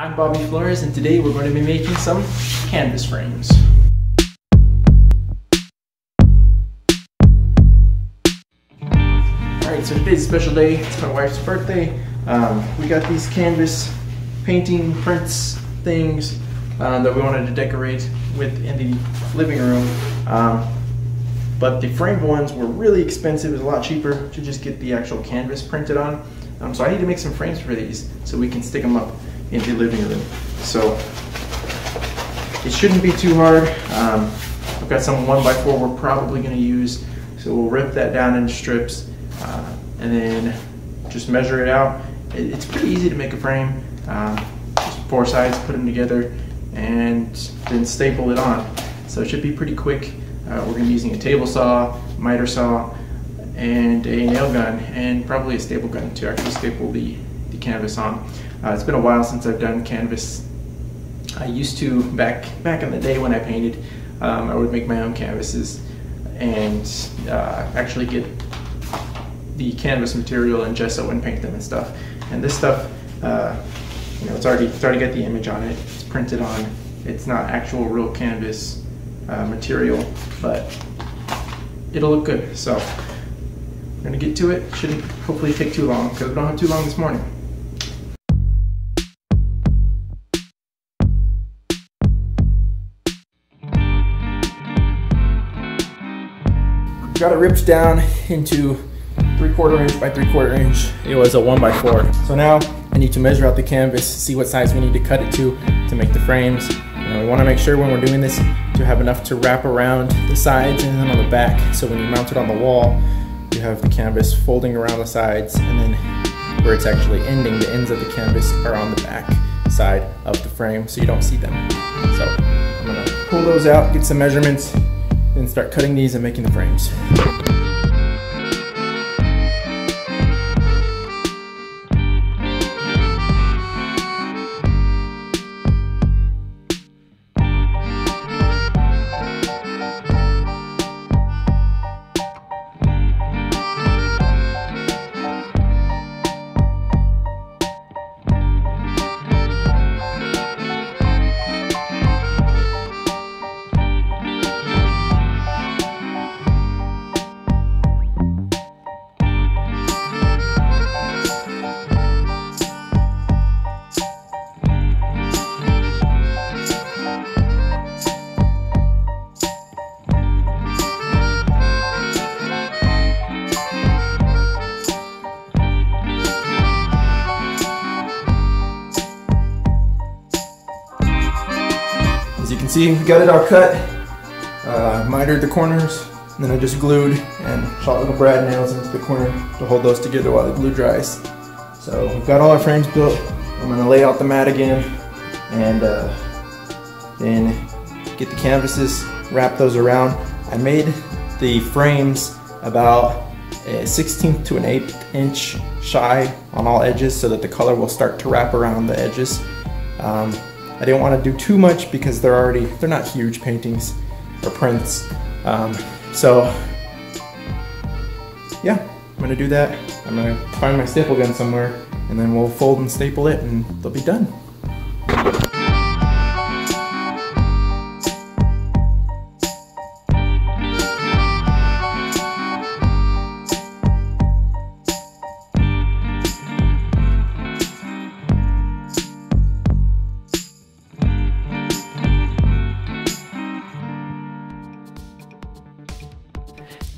I'm Bobby Flores, and today we're going to be making some canvas frames. Alright, so today's a special day. It's my wife's birthday. We got these canvas painting prints things that we wanted to decorate with in the living room. But the framed ones were really expensive. It was a lot cheaper to just get the actual canvas printed on. So I need to make some frames for these so we can stick them up in the living room. So it shouldn't be too hard. I've got some 1x4 we're probably going to use. So we'll rip that down into strips and then just measure it out. It's pretty easy to make a frame. Just 4 sides, put them together, and then staple it on. So it should be pretty quick. We're going to be using a table saw, miter saw, and a nail gun, and probably a staple gun to actually staple the canvas on. It's been a while since I've done canvas. I used to, back in the day when I painted, I would make my own canvases and actually get the canvas material and gesso and paint them and stuff. And this stuff, you know, it's already got the image on it. It's printed on. It's not actual real canvas material, but it'll look good. So we're gonna get to it. Shouldn't hopefully take too long because we don't have too long this morning. Got it ripped down into 3/4 inch by 3/4 inch. It was a 1x4. So now I need to measure out the canvas, see what size we need to cut it to make the frames. We want to make sure when we're doing this to have enough to wrap around the sides and then on the back. So when you mount it on the wall, you have the canvas folding around the sides, and then where it's actually ending, the ends of the canvas are on the back side of the frame, so you don't see them. So I'm gonna pull those out, get some measurements, and start cutting these and making the frames. As you can see, we got it all cut, mitered the corners, and then I just glued and shot little brad nails into the corner to hold those together while the glue dries. So we've got all our frames built. I'm going to lay out the mat again and then get the canvases, wrap those around. I made the frames about a 1/16 to an 1/8 inch shy on all edges so that the color will start to wrap around the edges. I didn't want to do too much because they're not huge paintings or prints. So yeah, I'm gonna do that. I'm gonna find my staple gun somewhere, and then we'll fold and staple it, and they'll be done.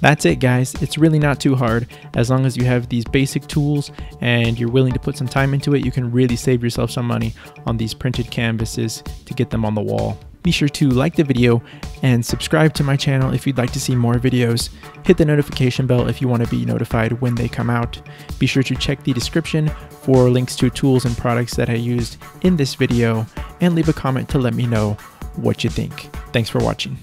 That's it, guys. It's really not too hard. As long as you have these basic tools and you're willing to put some time into it, you can really save yourself some money on these printed canvases to get them on the wall. Be sure to like the video and subscribe to my channel if you'd like to see more videos. Hit the notification bell if you want to be notified when they come out. Be sure to check the description for links to tools and products that I used in this video, and leave a comment to let me know what you think. Thanks for watching.